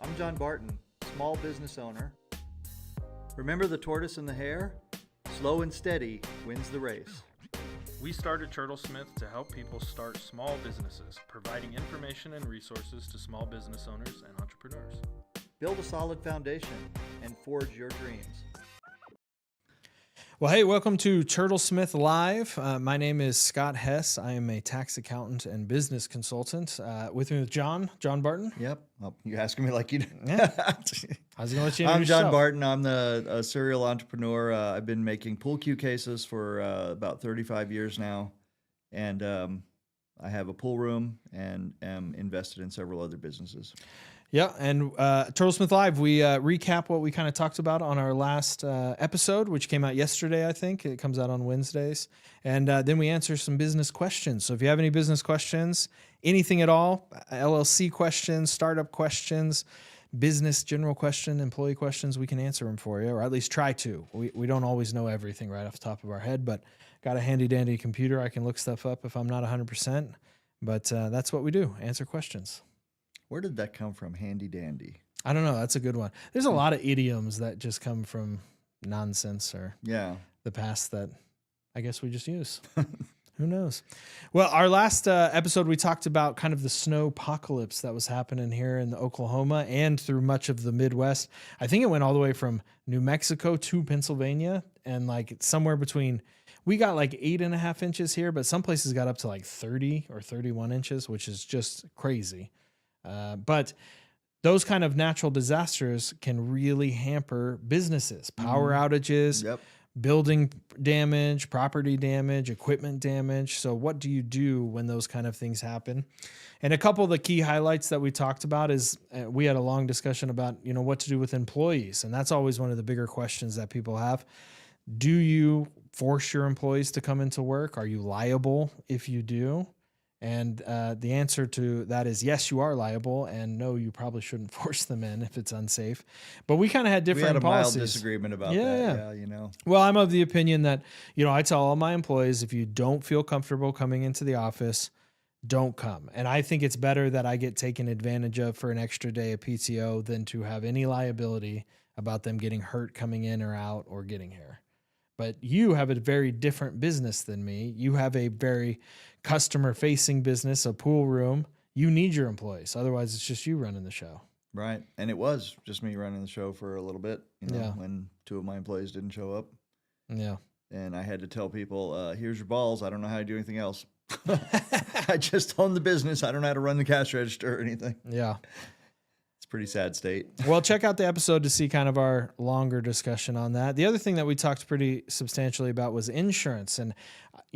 I'm John Barton, small business owner. Remember the tortoise and the hare? Slow and steady wins the race. We started Turtlesmith to help people start small businesses, providing information and resources to small business owners and entrepreneurs. Build a solid foundation and forge your dreams. Well, hey, welcome to Turtlesmith Live. My name is Scott Hess. I am a tax accountant and business consultant. With me with John Barton. Yep. Well, you're asking me like you do. Yeah. I was going to let you introduce I'm John yourself. Barton. I'm the serial entrepreneur. I've been making pool cue cases for about 35 years now. And I have a pool room and am invested in several other businesses. Yeah, and Turtlesmith Live, we recap what we kind of talked about on our last episode, which came out yesterday, I think. It comes out on Wednesdays. And then we answer some business questions. So if you have any business questions, anything at all, LLC questions, startup questions, business general question, employee questions, we can answer them for you, or at least try to. We don't always know everything right off the top of our head, but got a handy-dandy computer. I can look stuff up if I'm not 100%. But that's what we do, answer questions. Where did that come from? Handy dandy. I don't know. That's a good one. There's a lot of idioms that just come from nonsense or the past that I guess we just use. Who knows? Well, our last episode, we talked about kind of the snow apocalypse that was happening here in Oklahoma and through much of the Midwest. I think it went all the way from New Mexico to Pennsylvania, and like somewhere between, we got like 8.5 inches here, but some places got up to like 30 or 31 inches, which is just crazy. But those kind of natural disasters can really hamper businesses, power outages, building damage, property damage, equipment damage. So what do you do when those kind of things happen? And a couple of the key highlights that we talked about is we had a long discussion about, what to do with employees. And that's always one of the bigger questions that people have. Do you force your employees to come into work? Are you liable if you do? And the answer to that is yes, you are liable, and no, you probably shouldn't force them in if it's unsafe. But we kind of had different policies. We had a mild disagreement about that. Yeah, Well, I'm of the opinion that, I tell all my employees, if you don't feel comfortable coming into the office, don't come. And I think it's better that I get taken advantage of for an extra day of PTO than to have any liability about them getting hurt coming in or out or getting here. But you have a very different business than me. You have a very customer-facing business, a pool room. You need your employees. Otherwise, it's just you running the show. Right. And it was just me running the show for a little bit, when 2 of my employees didn't show up. Yeah. And I had to tell people, here's your balls. I don't know how to do anything else. I just own the business. I don't know how to run the cash register or anything. Yeah. Pretty sad state. Well, check out the episode to see kind of our longer discussion on that. The other thing that we talked pretty substantially about was insurance. And,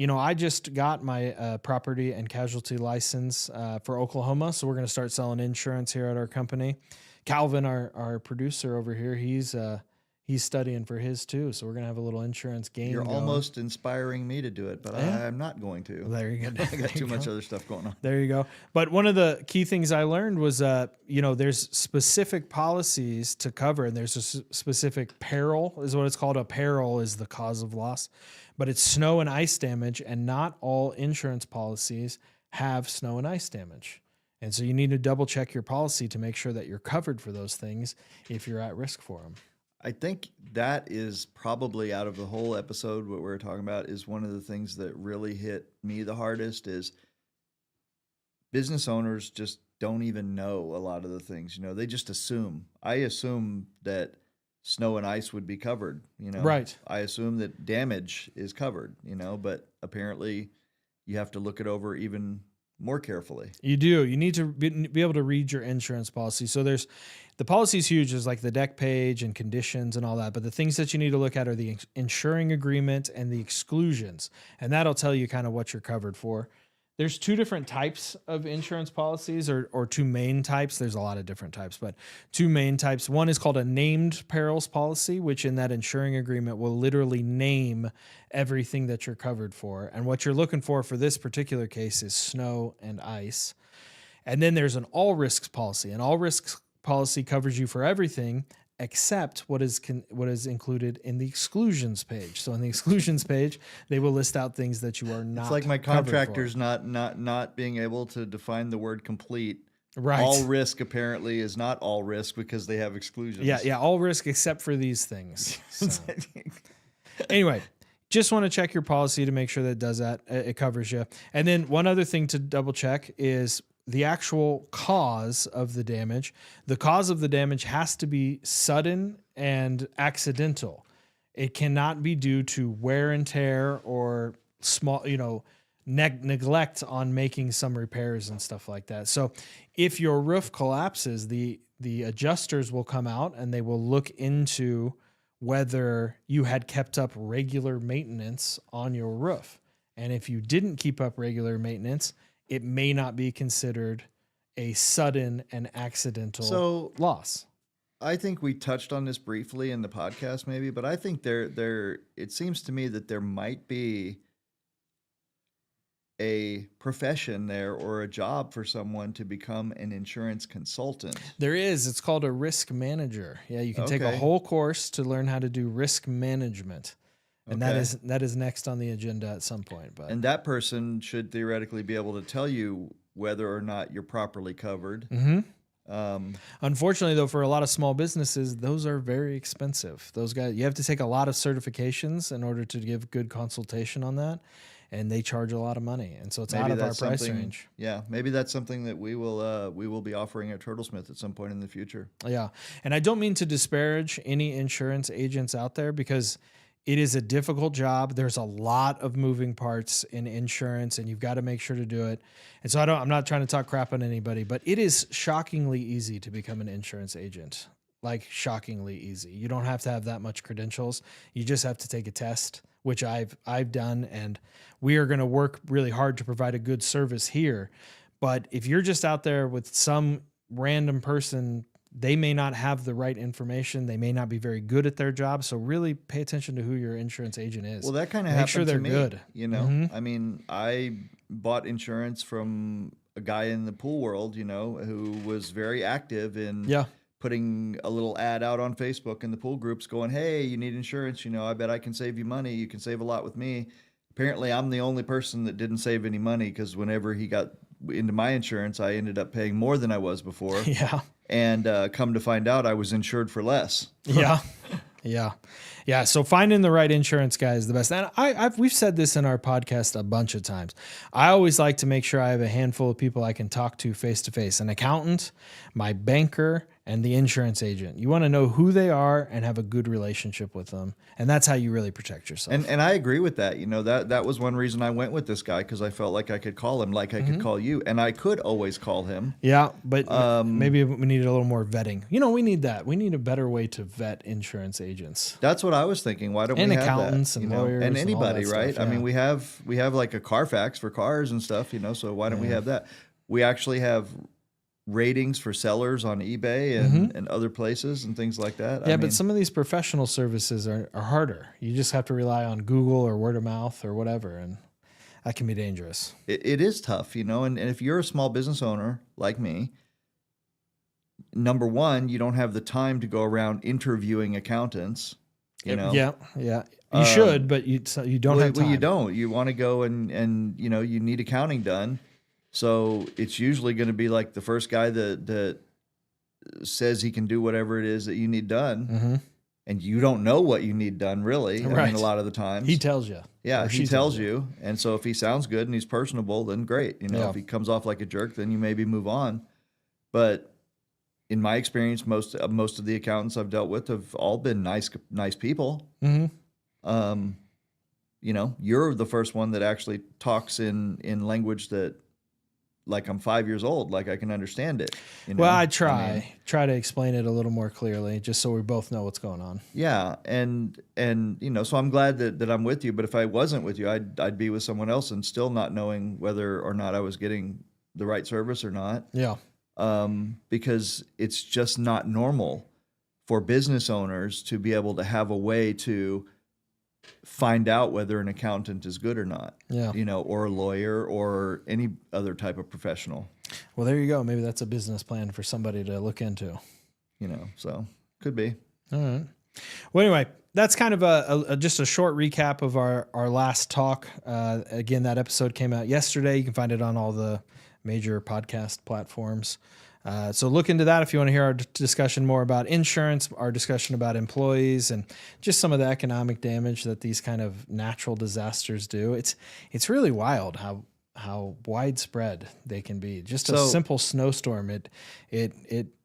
I just got my property and casualty license for Oklahoma. So we're going to start selling insurance here at our company. Calvin, our producer over here, he's studying for his too. So we're going to have a little insurance game. You're going. Almost inspiring me to do it, but I'm not going to. Well, there you go. I got too much other stuff going on. There you go. But one of the key things I learned was, there's specific policies to cover, and there's a specific peril is what it's called. A peril is the cause of loss, but it's snow and ice damage, and not all insurance policies have snow and ice damage. And so you need to double check your policy to make sure that you're covered for those things if you're at risk for them. I think that is probably, out of the whole episode, what we're talking about is one of the things that really hit me the hardest is business owners just don't even know a lot of the things. They just assume. I assume that snow and ice would be covered. Right. I assume that damage is covered. But apparently you have to look it over even more carefully. You do. You need to be able to read your insurance policy. So the policy is huge. There's like the deck page and conditions and all that. But the things that you need to look at are the insuring agreement and the exclusions. And that'll tell you kind of what you're covered for. There's 2 different types of insurance policies or 2 main types. There's a lot of different types, but 2 main types. One is called a named perils policy, which in that insuring agreement will literally name everything that you're covered for. And what you're looking for this particular case is snow and ice. And then there's an all risks policy. An all risks policy covers you for everything except what is included in the exclusions page. So in the exclusions page, they will list out things that you are not. It's like my contractors not being able to define the word complete Right. All risk apparently is not all risk because they have exclusions. Yeah, all risk except for these things. So. Anyway, just want to check your policy to make sure that it does that. It covers you. And then one other thing to double check is the actual cause of the damage. The cause of the damage has to be sudden and accidental. It cannot be due to wear and tear or small, neglect on making some repairs and stuff like that. So if your roof collapses, the adjusters will come out and they will look into whether you had kept up regular maintenance on your roof. And if you didn't keep up regular maintenance, it may not be considered a sudden and accidental loss. I think we touched on this briefly in the podcast maybe, but I think it seems to me that there might be a profession there or a job for someone to become an insurance consultant. There is. It's called a risk manager. Yeah, you can take a whole course to learn how to do risk management. And that is next on the agenda at some point. And that person should theoretically be able to tell you whether or not you're properly covered. Mm-hmm. Unfortunately, though, for a lot of small businesses, those are very expensive. Those guys, you have to take a lot of certifications in order to give good consultation on that, and they charge a lot of money, and so it's out of our price range. Yeah, maybe that's something that we will be offering at Turtlesmith at some point in the future. Yeah, and I don't mean to disparage any insurance agents out there because it is a difficult job. There's a lot of moving parts in insurance, and you've got to make sure to do it. And so I'm not trying to talk crap on anybody, but it is shockingly easy to become an insurance agent. Like shockingly easy. You don't have to have that much credentials. You just have to take a test, which I've done, and we are going to work really hard to provide a good service here. But if you're just out there with some random person, they may not have the right information. They may not be very good at their job. So really pay attention to who your insurance agent is. Well, that kind of happened to me. Good. Mm-hmm. I mean, I bought insurance from a guy in the pool world, who was very active in putting a little ad out on Facebook in the pool groups going, hey, you need insurance. I bet I can save you money. You can save a lot with me. Apparently, I'm the only person that didn't save any money because whenever he got into my insurance, I ended up paying more than I was before. Yeah. And come to find out, I was insured for less. Yeah. So finding the right insurance guy is the best. And we've said this in our podcast a bunch of times. I always like to make sure I have a handful of people I can talk to face to face: an accountant, my banker, and the insurance agent. You want to know who they are and have a good relationship with them. And that's how you really protect yourself. And I agree with that. That was one reason I went with this guy, because I felt like I could call him like I could call you. And I could always call him. Yeah, but maybe we needed a little more vetting. We need that. We need a better way to vet insurance agents. That's what I was thinking. Why don't we have that? And accountants and lawyers and anybody, and right? Stuff, yeah. I mean, we have like a Carfax for cars and stuff, so why don't we have that? We actually have ratings for sellers on eBay and other places and things like that. Yeah, but some of these professional services are harder. You just have to rely on Google or word of mouth or whatever, and that can be dangerous. It is tough, and if you're a small business owner like me, number one, you don't have the time to go around interviewing accountants. Yeah. You should, but you don't have time. Well, you don't. You want to go and you need accounting done. So it's usually going to be like the first guy that says he can do whatever it is that you need done, and you don't know what you need done, really. Right. I mean, a lot of the times he tells you. Yeah, he tells you, and so if he sounds good and he's personable, then great. If he comes off like a jerk, then you maybe move on. But in my experience, most of the accountants I've dealt with have all been nice people. Mm-hmm. You're the first one that actually talks in language that, like, I'm 5 years old, like I can understand it. Well, I try to explain it a little more clearly, just so we both know what's going on. Yeah, and so I'm glad that I'm with you. But if I wasn't with you, I'd be with someone else and still not knowing whether or not I was getting the right service or not. Yeah. Because it's just not normal for business owners to be able to have a way to find out whether an accountant is good or not, or a lawyer or any other type of professional. Well, there you go. Maybe that's a business plan for somebody to look into, so could be. All right. Well, anyway, that's kind of just a short recap of our last talk. Again, that episode came out yesterday. You can find it on all the major podcast platforms. So look into that if you want to hear our discussion more about insurance, our discussion about employees, and just some of the economic damage that these kind of natural disasters do. It's really wild how widespread they can be. Just a simple snowstorm. It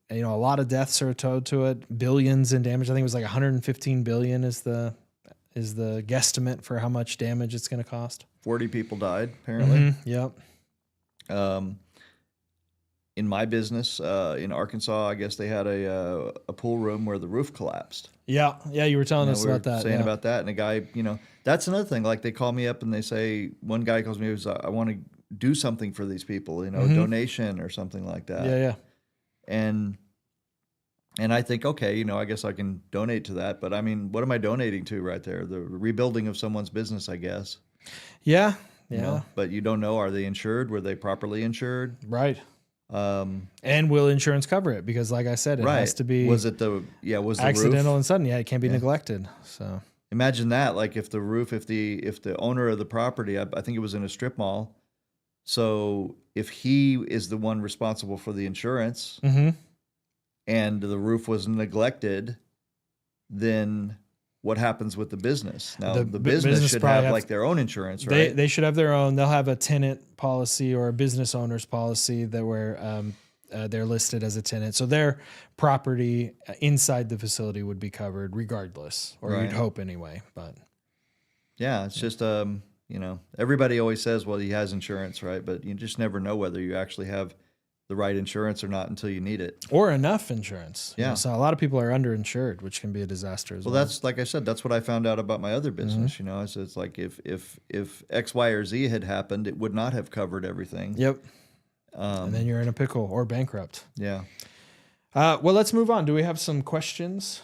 a lot of deaths are towed to it, billions in damage. I think it was like 115 billion is the guesstimate for how much damage it's going to cost. 40 people died, apparently. Yep. In my business in Arkansas, I guess they had a pool room where the roof collapsed. Yeah, you were telling us about that. Saying about that, and a guy, that's another thing. Like they call me up and they say, one guy calls me, I want to do something for these people, donation or something like that. Yeah. And I think, okay, I guess I can donate to that. But I mean, what am I donating to right there? The rebuilding of someone's business, I guess. Yeah. But you don't know, are they insured? Were they properly insured? Right. And will insurance cover it? Because like I said, it has to be was the accidental roof? and sudden. Yeah, it can't be neglected. So imagine that, like if the owner of the property, I think it was in a strip mall. So if he is the one responsible for the insurance and the roof was neglected, then what happens with the business? Now the business should have like their own insurance, right? They should have their own. They'll have a tenant policy or a business owner's policy that where they're listed as a tenant. So their property inside the facility would be covered regardless, or you'd hope anyway. But yeah, it's just everybody always says, well, he has insurance, right? But you just never know whether you actually have the right insurance or not until you need it, or enough insurance. Yeah. So a lot of people are underinsured, which can be a disaster as well. Well, that's like I said, that's what I found out about my other business. So it's like if X, Y, or Z had happened, it would not have covered everything. Yep. And then you're in a pickle or bankrupt. Yeah. Well, let's move on. Do we have some questions?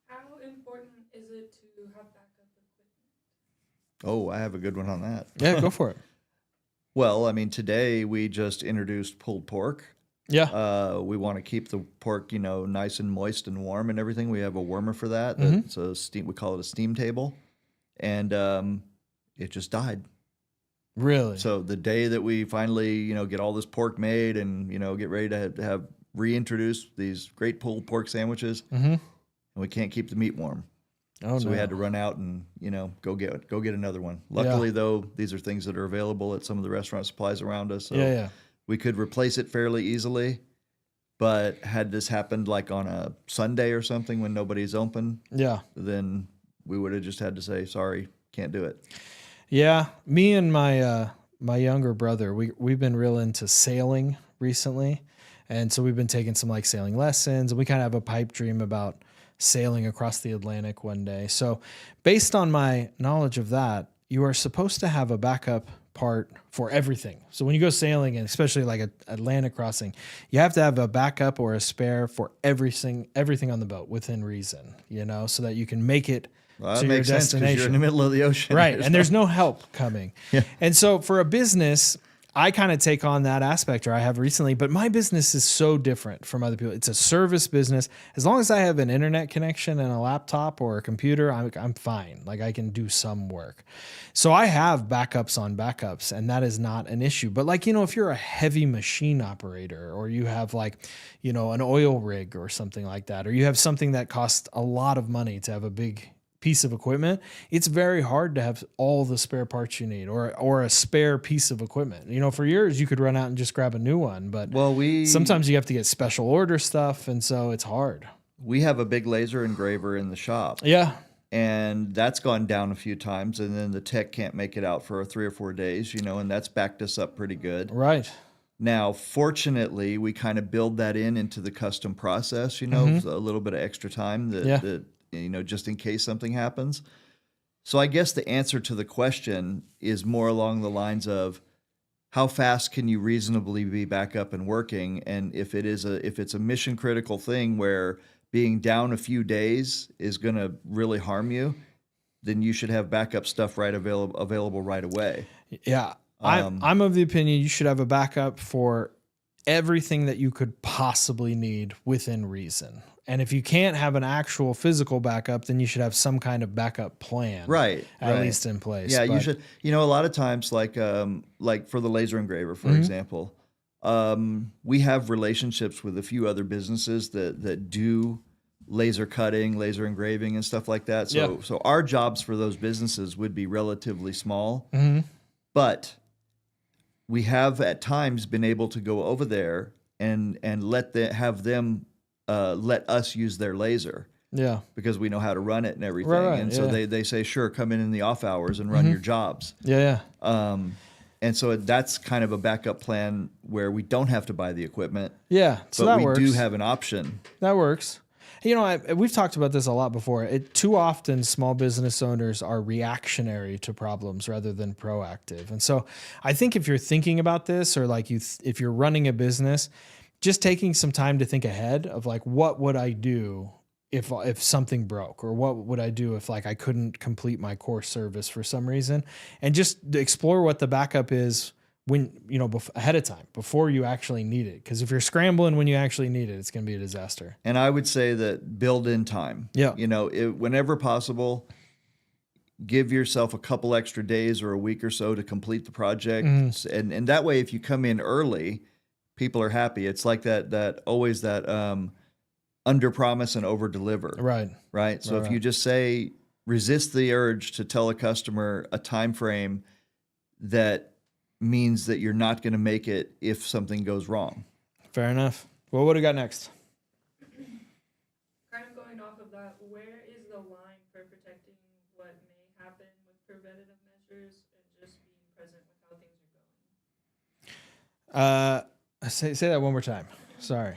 How important is it to have backup equipment? Oh, I have a good one on that. Yeah, go for it. Well, I mean, today we just introduced pulled pork. Yeah. We want to keep the pork, nice and moist and warm and everything. We have a warmer for that. It's a steam. We call it a steam table, and it just died. Really? So the day that we finally, get all this pork made and get ready to have reintroduce these great pulled pork sandwiches, and we can't keep the meat warm. Oh, so we had to run out and, go get another one. Luckily, though, these are things that are available at some of the restaurant supplies around us. So we could replace it fairly easily. But had this happened like on a Sunday or something when nobody's open, then we would have just had to say, sorry, can't do it. Yeah. Me and my younger brother, we've been real into sailing recently. And so we've been taking some like sailing lessons, and we kind of have a pipe dream about sailing across the Atlantic one day. So based on my knowledge of that, you are supposed to have a backup part for everything. So when you go sailing, and especially like an Atlantic crossing, you have to have a backup or a spare for everything on the boat within reason, so that you can make it to your destination. You're in the middle of the ocean. Right. And there's no help coming. Yeah. And so for a business, I kind of take on that aspect, or I have recently, but my business is so different from other people. It's a service business. As long as I have an internet connection and a laptop or a computer, I'm fine. Like I can do some work. So I have backups on backups, and that is not an issue. But like, if you're a heavy machine operator, or you have like, an oil rig or something like that, or you have something that costs a lot of money to have a big piece of equipment, it's very hard to have all the spare parts you need, or a spare piece of equipment. For yours, you could run out and just grab a new one, but sometimes you have to get special order stuff, and so it's hard. We have a big laser engraver in the shop. Yeah. And that's gone down a few times, and then the tech can't make it out for 3 or 4 days, and that's backed us up pretty good. Right. Now, fortunately, we kind of build that into the custom process, a little bit of extra time that just in case something happens. So I guess the answer to the question is more along the lines of how fast can you reasonably be back up and working? And if it's a mission critical thing where being down a few days is going to really harm you, then you should have backup stuff available right away. Yeah. I'm of the opinion you should have a backup for everything that you could possibly need within reason. And if you can't have an actual physical backup, then you should have some kind of backup plan, right? At least in place. Yeah, you should. You know, a lot of times, like for the laser engraver, for example, we have relationships with a few other businesses that do laser cutting, laser engraving, and stuff like that. So our jobs for those businesses would be relatively small, but we have at times been able to go over there and have them let us use their laser. Yeah. Because we know how to run it and everything. Right, and so they say, sure, come in the off hours and run your jobs. Yeah. And so that's kind of a backup plan where we don't have to buy the equipment. Yeah. So but we do have an option. That works. You know, we've talked about this a lot before. Too often, small business owners are reactionary to problems rather than proactive. And so I think if you're thinking about this, or like if you're running a business, just taking some time to think ahead of like, what would I do if something broke, or what would I do if like I couldn't complete my core service for some reason, and just explore what the backup is when, you know, ahead of time, before you actually need it. Because if you're scrambling when you actually need it, it's going to be a disaster. And I would say that build in time. Yeah. You know, whenever possible, give yourself a couple extra days or a week or so to complete the project. And that way, if you come in early, people are happy. It's like always that under promise and over deliver. Right. So if you just say, resist the urge to tell a customer a time frame that means that you're not going to make it if something goes wrong. Fair enough. Well, what do we got next? Kind of going off of that, where is the line for protecting what may happen with preventative measures and just being present with how things are going? Say that one more time. Sorry.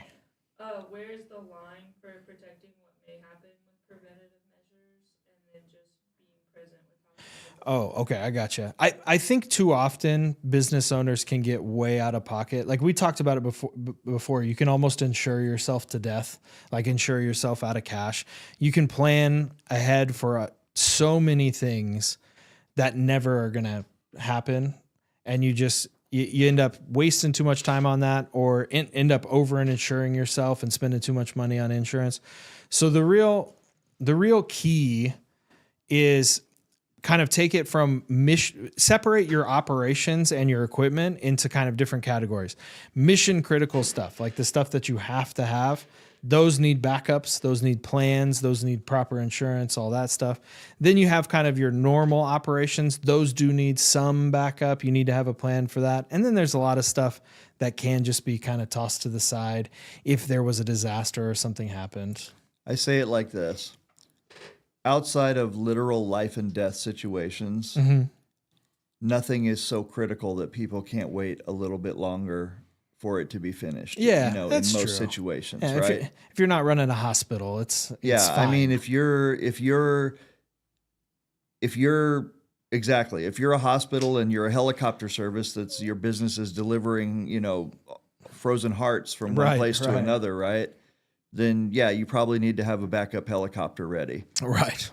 Where's the line for protecting what may happen with preventative measures and then just being present with how things are going? Oh, okay. I gotcha. I think too often business owners can get way out of pocket. Like we talked about it before. You can almost insure yourself to death, like insure yourself out of cash. You can plan ahead for so many things that never are going to happen. And you end up wasting too much time on that, or end up over insuring yourself and spending too much money on insurance. So the real key is kind of take it from separate your operations and your equipment into kind of different categories. Mission critical stuff, like the stuff that you have to have, those need backups, those need plans, those need proper insurance, all that stuff. Then you have kind of your normal operations. Those do need some backup. You need to have a plan for that. And then there's a lot of stuff that can just be kind of tossed to the side if there was a disaster or something happened. I say it like this. Outside of literal life and death situations, nothing is so critical that people can't wait a little bit longer for it to be finished. Yeah, you know, that's in most true. situations, yeah, right? If you're not running a hospital, it's fine. I mean, if you're a hospital and you're a helicopter service that's your business is delivering, you know, frozen hearts from one place to another, right? Then yeah, you probably need to have a backup helicopter ready. Right.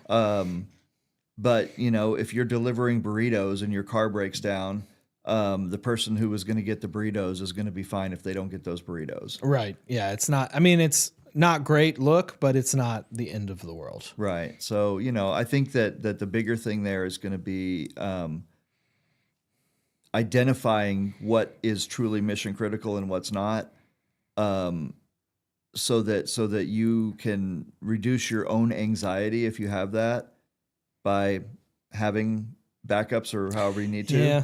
But you know, if you're delivering burritos and your car breaks down, the person who was going to get the burritos is going to be fine if they don't get those burritos. Right. Yeah. It's not great look, but it's not the end of the world. Right. So, you know, I think that the bigger thing there is going to be identifying what is truly mission critical and what's not, so that you can reduce your own anxiety if you have that by having backups or however you need to. Yeah.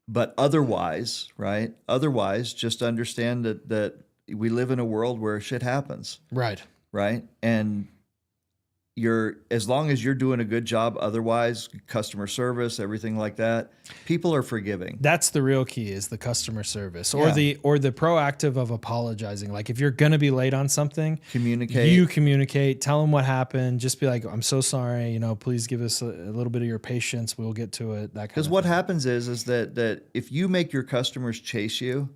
But otherwise, right? Otherwise, just understand that we live in a world where shit happens. Right. Right. And as long as you're doing a good job, otherwise, customer service, everything like that, people are forgiving. That's the real key, is the customer service, or the proactive of apologizing. Like if you're going to be late on something, communicate, tell them what happened. Just be like, I'm so sorry, you know, please give us a little bit of your patience. We'll get to it. That kind of thing. Because what happens is that if you make your customers chase you,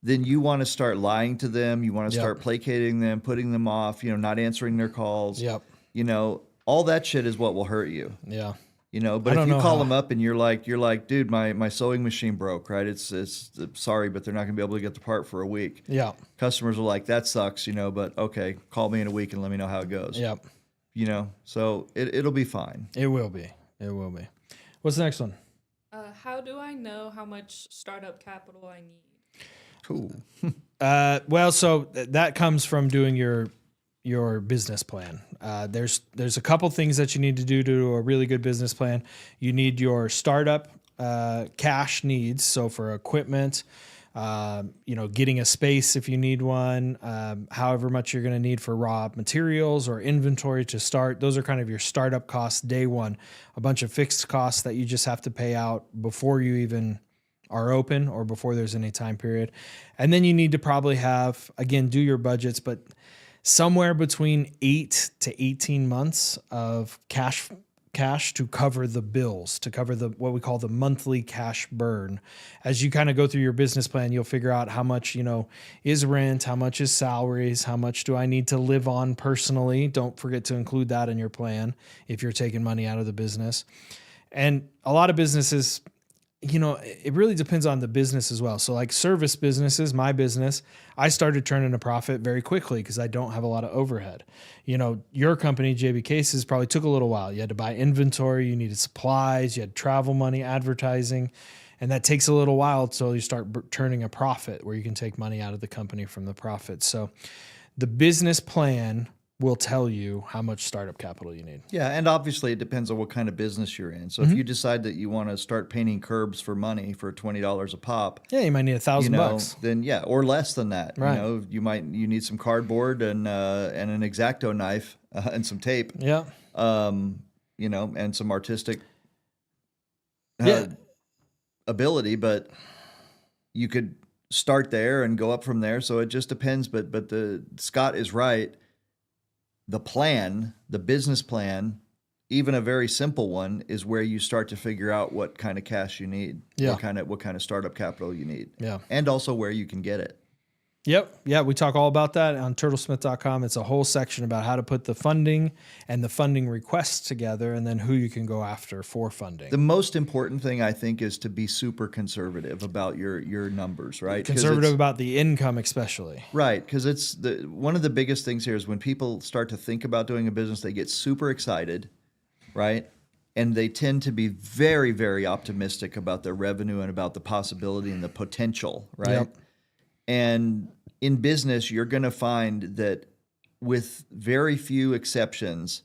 then you want to start lying to them. You want to start placating them, putting them off, you know, not answering their calls. Yep. You know, all that shit is what will hurt you. Yeah. But if you call them up and you're like, dude, my sewing machine broke, right? It's sorry, but they're not gonna be able to get the part for a week. Yeah. Customers are like, that sucks, but okay, call me in a week and let me know how it goes. Yep. So it'll be fine. It will be. What's the next one? How do I know how much startup capital I need? Cool. Well, so that comes from doing your business plan. There's a couple things that you need to do a really good business plan. You need your startup cash needs. So for equipment, getting a space if you need one, however much you're going to need for raw materials or inventory to start. Those are kind of your startup costs day one. A bunch of fixed costs that you just have to pay out before you even are open or before there's any time period. And then you need to probably have, again, do your budgets, but somewhere between 8 to 18 months of cash to cover the bills, to cover what we call the monthly cash burn. As you kind of go through your business plan, you'll figure out how much, is rent, how much is salaries, how much do I need to live on personally. Don't forget to include that in your plan if you're taking money out of the business. And a lot of businesses, it really depends on the business as well. So like service businesses, my business, I started turning a profit very quickly because I don't have a lot of overhead. Your company, JB Cases, probably took a little while. You had to buy inventory, you needed supplies, you had travel money, advertising, and that takes a little while until you start turning a profit where you can take money out of the company from the profit. So the business plan will tell you how much startup capital you need. Yeah, and obviously it depends on what kind of business you're in. So if you decide that you want to start painting curbs for money for $20 a pop, yeah, you might need $1,000. Then yeah, or less than that. Right. You need some cardboard and an X-Acto knife and some tape. Yeah. And some artistic Yeah. ability, but you could start there and go up from there. So it just depends. But Scott is right. The business plan, even a very simple one, is where you start to figure out what kind of cash you need, Yeah. what kind of startup capital you need, Yeah. and also where you can get it. Yep. Yeah, we talk all about that on turtlesmith.com. It's a whole section about how to put the funding and the funding requests together and then who you can go after for funding. The most important thing, I think, is to be super conservative about your numbers, right? Conservative about the income especially. Right, because it's one of the biggest things here is when people start to think about doing a business, they get super excited, right? And they tend to be very, very optimistic about their revenue and about the possibility and the potential, right? Yep. And in business, you're going to find that with very few exceptions,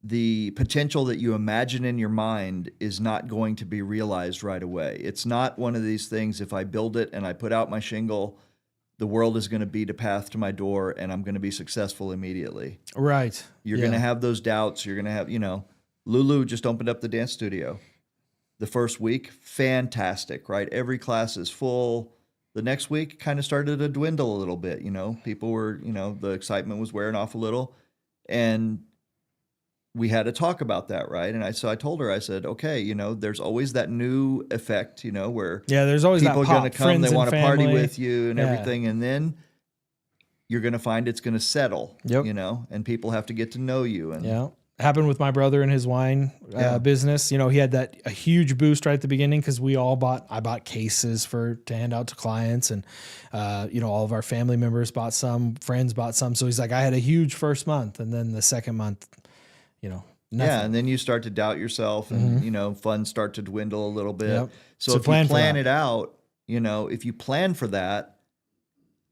the potential that you imagine in your mind is not going to be realized right away. It's not one of these things, if I build it and I put out my shingle, the world is going to beat a path to my door and I'm going to be successful immediately. Right. You're going to have those doubts. You're going to have, Lulu just opened up the dance studio. The first week, fantastic, right? Every class is full. The next week kind of started to dwindle a little bit, people were, the excitement was wearing off a little, and we had to talk about that, right? And I told her, I said, okay, there's always that new effect, where there's always people that are going to come, they want to party family with you and everything, and then you're going to find it's going to settle, and people have to get to know you. And happened with my brother and his wine business. He had a huge boost right at the beginning because I bought cases to hand out to clients, and all of our family members bought some, friends bought some. So he's like, I had a huge first month, and then the second month, nothing. Yeah, and then you start to doubt yourself, and funds start to dwindle a little bit. Yep. So if you plan it out, if you plan for that,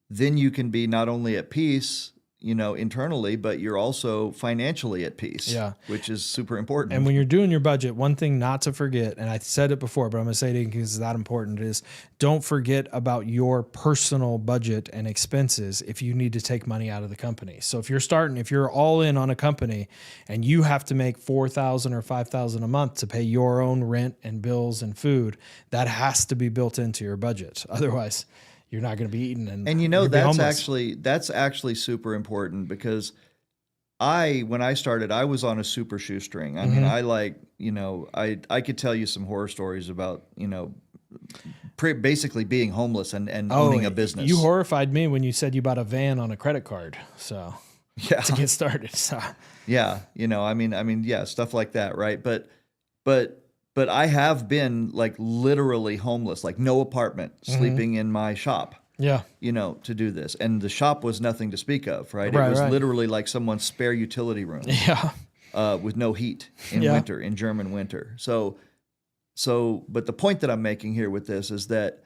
then you can be not only at peace, internally, but you're also financially at peace, which is super important. And when you're doing your budget, one thing not to forget, and I said it before, but I'm going to say it again because it's that important, is don't forget about your personal budget and expenses if you need to take money out of the company. So if you're all in on a company and you have to make $4,000 or $5,000 a month to pay your own rent and bills and food, that has to be built into your budget. Otherwise, you're not going to be eating. And that's actually super important because when I started, I was on a super shoestring. I mean, I could tell you some horror stories about, basically being homeless and owning a business. You horrified me when you said you bought a van on a credit card. So to get started. So yeah, stuff like that. Right. But but I have been like literally homeless, like no apartment, sleeping in my shop. Yeah. To do this. And the shop was nothing to speak of, right? It was literally like someone's spare utility room. Yeah. With no heat in winter, in German winter. But the point that I'm making here with this is that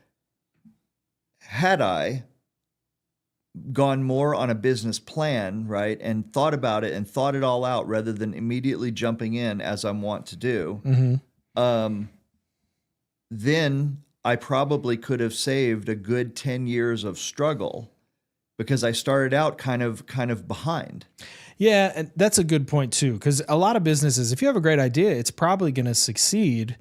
had I gone more on a business plan, right, and thought about it and thought it all out rather than immediately jumping in as I'm wont to do, then I probably could have saved a good 10 years of struggle because I started out kind of behind. Yeah, and that's a good point too, because a lot of businesses, if you have a great idea, it's probably going to succeed,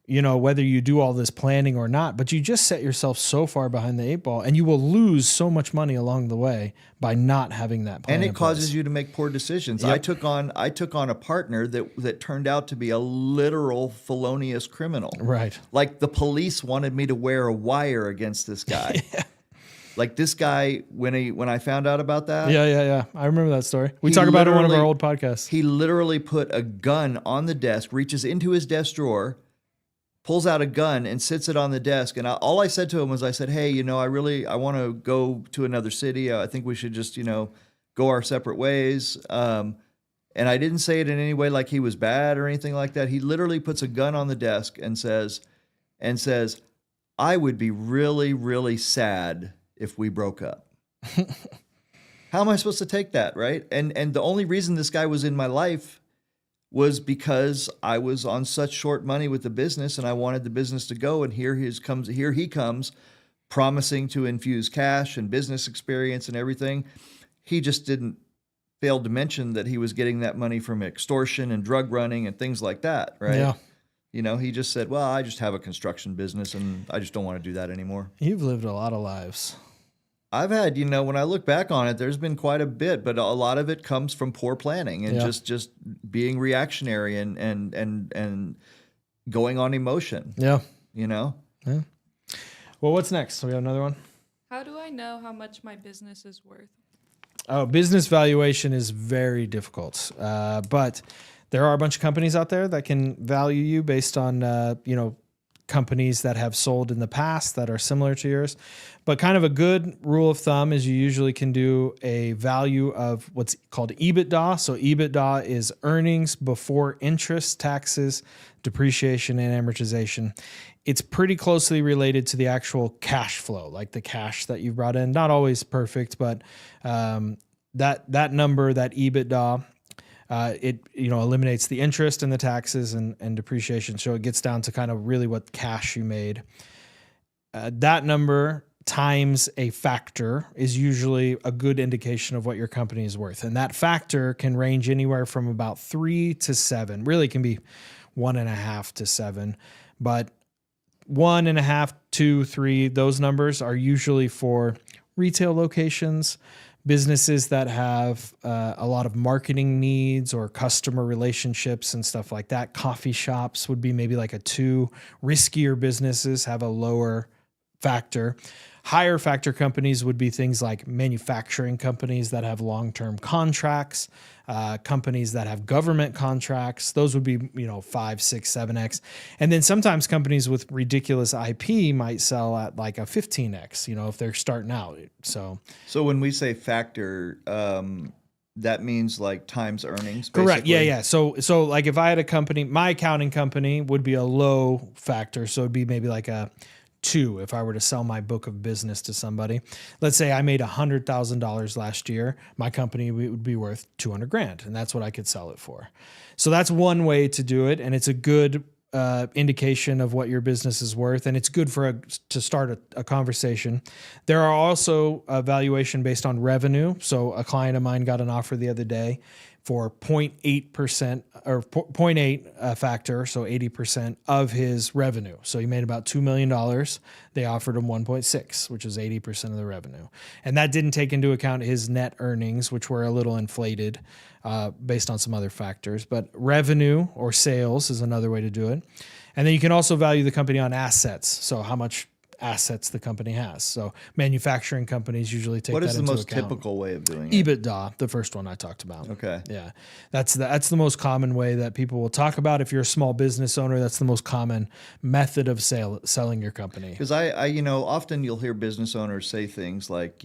whether you do all this planning or not, but you just set yourself so far behind the 8 ball and you will lose so much money along the way by not having that plan. And it causes you to make poor decisions. Yep. I took on a partner that turned out to be a literal felonious criminal. Right. Like the police wanted me to wear a wire against this guy. Yeah. Like this guy, when I found out about that. Yeah. I remember that story. We talk about it in one of our old podcasts. He literally put a gun on the desk, reaches into his desk drawer, pulls out a gun and sits it on the desk. And all I said to him was, I said, hey, I want to go to another city. I think we should just, go our separate ways. And I didn't say it in any way like he was bad or anything like that. He literally puts a gun on the desk and says, I would be really, really sad if we broke up. How am I supposed to take that, right? And the only reason this guy was in my life was because I was on such short money with the business and I wanted the business to go. And here he comes promising to infuse cash and business experience and everything. He just didn't fail to mention that he was getting that money from extortion and drug running and things like that, right? Yeah. He just said, well, I just have a construction business and I just don't want to do that anymore. You've lived a lot of lives. I've had, when I look back on it, there's been quite a bit, but a lot of it comes from poor planning and just being reactionary and going on emotion. Yeah. Yeah. Well, what's next? We have another one. How do I know how much my business is worth? Oh, business valuation is very difficult. But there are a bunch of companies out there that can value you based on, companies that have sold in the past that are similar to yours. But kind of a good rule of thumb is you usually can do a value of what's called EBITDA. So EBITDA is earnings before interest, taxes, depreciation, and amortization. It's pretty closely related to the actual cash flow, like the cash that you brought in. Not always perfect, but that number, that EBITDA, it eliminates the interest and the taxes and depreciation. So it gets down to kind of really what cash you made. That number times a factor is usually a good indication of what your company is worth. And that factor can range anywhere from about 3 to 7. Really can be 1.5 to 7. But 1.5, 2, 3, those numbers are usually for retail locations, businesses that have a lot of marketing needs or customer relationships and stuff like that. Coffee shops would be maybe like a 2. Riskier businesses have a lower factor. Higher factor companies would be things like manufacturing companies that have long-term contracts, companies that have government contracts. Those would be, 5, 6, 7x. And then sometimes companies with ridiculous IP might sell at like a 15x, if they're starting out. So when we say factor, that means like times earnings, basically? Correct. Yeah. So like if I had a company, my accounting company would be a low factor. So it'd be maybe like a 2 if I were to sell my book of business to somebody. Let's say I made $100,000 last year. My company would be worth $200,000, and that's what I could sell it for. So that's one way to do it, and it's a good indication of what your business is worth, and it's good to start a conversation. There are also valuation based on revenue. So a client of mine got an offer the other day for 0.8% or 0.8 factor, so 80% of his revenue. So he made about $2 million. They offered him 1.6, which is 80% of the revenue. And that didn't take into account his net earnings, which were a little inflated based on some other factors. But revenue or sales is another way to do it. And then you can also value the company on assets. So how much assets the company has. So manufacturing companies usually take that into account. What is the most typical way of doing it? EBITDA, the first one I talked about. Okay. Yeah. That's the most common way that people will talk about. If you're a small business owner, that's the most common method of selling your company. Because I often you'll hear business owners say things like,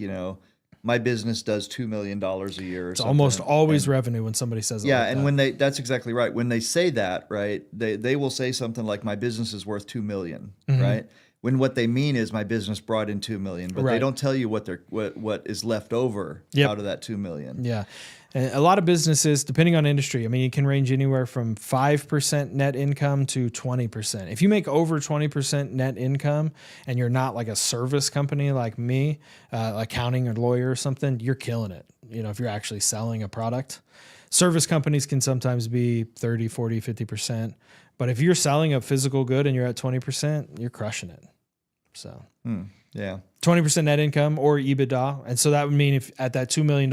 my business does $2 million a year. It's almost always revenue when somebody says it. Yeah, like and that. that's exactly right. When they say that, right, they will say something like, my business is worth $2 million, right? When what they mean is my business brought in $2 million, but they don't tell you what is left over out of that $2 million. Yeah. And a lot of businesses, depending on industry, I mean, it can range anywhere from 5% net income to 20%. If you make over 20% net income and you're not like a service company like me, accounting or lawyer or something, you're killing it. If you're actually selling a product. Service companies can sometimes be 30, 40, 50%. But if you're selling a physical good and you're at 20%, you're crushing it. So, yeah, 20% net income or EBITDA. And so that would mean if at that $2 million,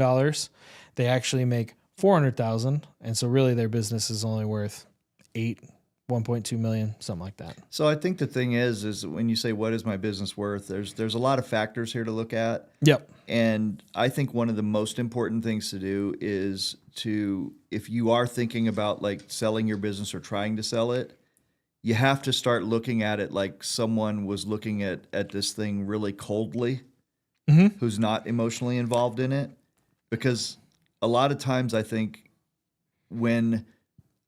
they actually make $400,000. And so really their business is only worth 1.2 million, something like that. So I think the thing is when you say, what is my business worth? There's a lot of factors here to look at. Yep. And I think one of the most important things to do is if you are thinking about like selling your business or trying to sell it, you have to start looking at it like someone was looking at this thing really coldly, who's not emotionally involved in it. Because a lot of times I think when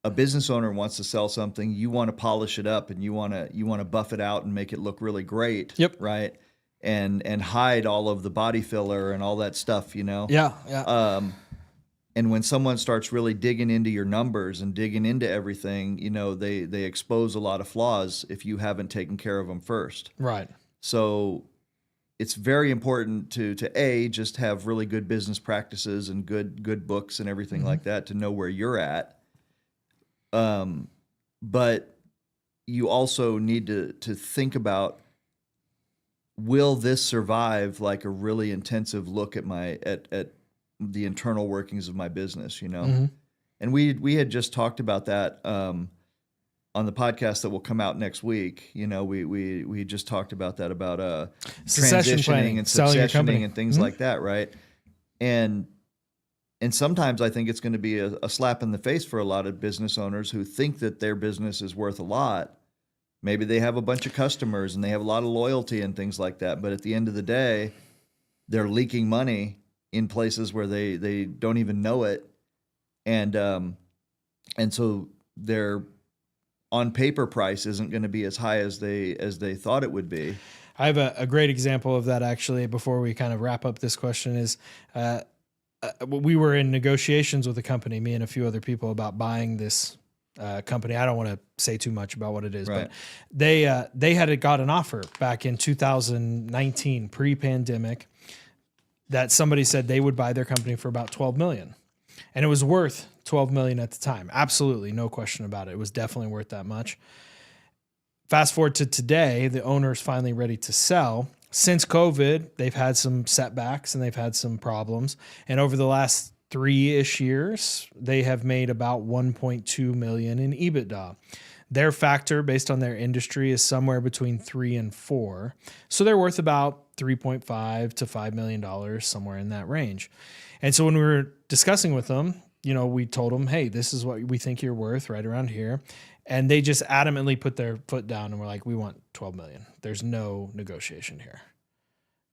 a business owner wants to sell something, you want to polish it up and you want to buff it out and make it look really great. Yep. Right. And hide all of the body filler and all that stuff, Yeah. Yeah. And when someone starts really digging into your numbers and digging into everything, they expose a lot of flaws if you haven't taken care of them first. Right. So it's very important to just have really good business practices and good books and everything like that to know where you're at. But you also need to think about, will this survive like a really intensive look at at the internal workings of my business, And we had just talked about that on the podcast that will come out next week. We just talked about that, about succession planning and successioning and things like that, right? And sometimes I think it's going to be a slap in the face for a lot of business owners who think that their business is worth a lot. Maybe they have a bunch of customers and they have a lot of loyalty and things like that, but at the end of the day, they're leaking money in places where they don't even know it, and so their on paper price isn't going to be as high as they thought it would be. I have a great example of that actually. Before we kind of wrap up this question, is we were in negotiations with a company, me and a few other people, about buying this company. I don't want to say too much about what it is, right. But they had got an offer back in 2019, pre-pandemic, that somebody said they would buy their company for about 12 million. And it was worth 12 million at the time. Absolutely. No question about it. It was definitely worth that much. Fast forward to today, the owner is finally ready to sell. Since COVID, they've had some setbacks and they've had some problems. And over the last 3-ish years, they have made about 1.2 million in EBITDA. Their factor based on their industry is somewhere between 3 and 4. So they're worth about $3.5 to $5 million, somewhere in that range. And so when we were discussing with them, we told them, hey, this is what we think you're worth right around here. And they just adamantly put their foot down and were like, we want 12 million. There's no negotiation here.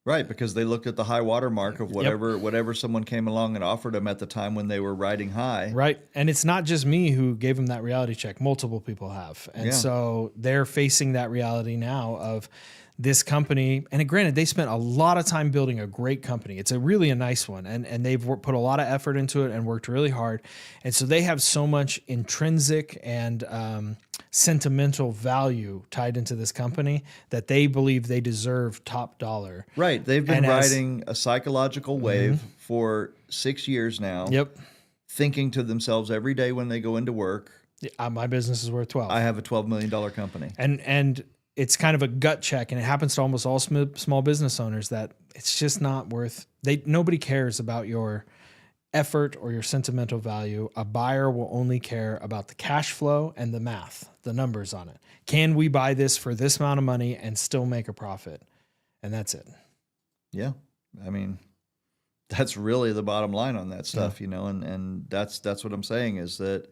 Right, because they looked at the high water mark of whatever someone came along and offered them at the time when they were riding high. Right, and it's not just me who gave them that reality check. Multiple people have. And so they're facing that reality now of this company. And granted, they spent a lot of time building a great company. It's a nice one. And they've put a lot of effort into it and worked really hard. And so they have so much intrinsic and sentimental value tied into this company that they believe they deserve top dollar. Right. They've been riding a psychological wave for 6 years now. Yep. Thinking to themselves every day when they go into work, my business is worth 12. I have a $12 million company. And it's kind of a gut check, and it happens to almost all small business owners, that it's just not worth. Nobody cares about your effort or your sentimental value. A buyer will only care about the cash flow and the math, the numbers on it. Can we buy this for this amount of money and still make a profit? and that's it. Yeah. I mean, that's really the bottom line on that stuff, you know, and that's what I'm saying is that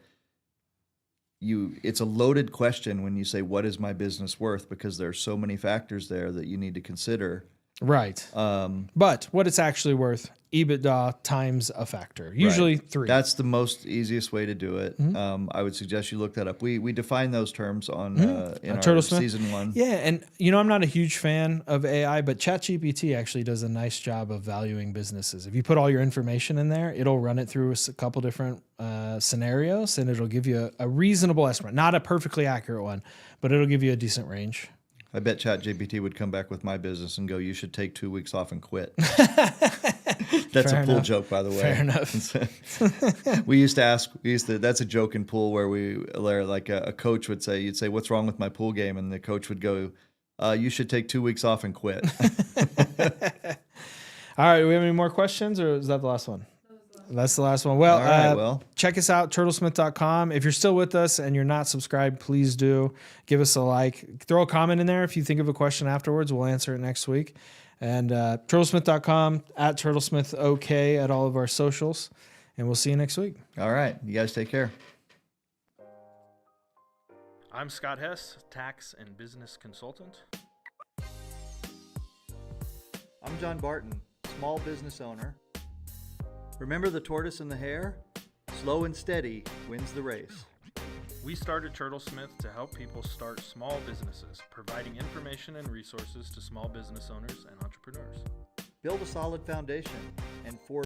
it's a loaded question when you say, what is my business worth? Because there are so many factors there that you need to consider. Right. But what it's actually worth, EBITDA times a factor, usually 3. That's the most easiest way to do it. I would suggest you look that up. We define those terms on in our Turtlesmith. season 1. Yeah, and I'm not a huge fan of AI, but ChatGPT actually does a nice job of valuing businesses. If you put all your information in there, it'll run it through a couple different scenarios, and it'll give you a reasonable estimate, not a perfectly accurate one, but it'll give you a decent range. I bet ChatGPT would come back with my business and go, you should take 2 weeks off and quit. That's Fair a pool enough. joke, by the way. Fair enough. That's a joke in pool where like a coach would say, you'd say, what's wrong with my pool game? And the coach would go, you should take 2 weeks off and quit. All right. Do we have any more questions, or is that the last one? That's the last one. Well, all right, well, check us out, turtlesmith.com. If you're still with us and you're not subscribed, please do. Give us a like. Throw a comment in there if you think of a question afterwards. We'll answer it next week. And turtlesmith.com, at turtlesmithok at all of our socials. And we'll see you next week. All right. You guys take care. I'm Scott Hess, tax and business consultant. I'm John Barton, small business owner. Remember the tortoise and the hare? Slow and steady wins the race. We started Turtlesmith to help people start small businesses, providing information and resources to small business owners and entrepreneurs. Build a solid foundation and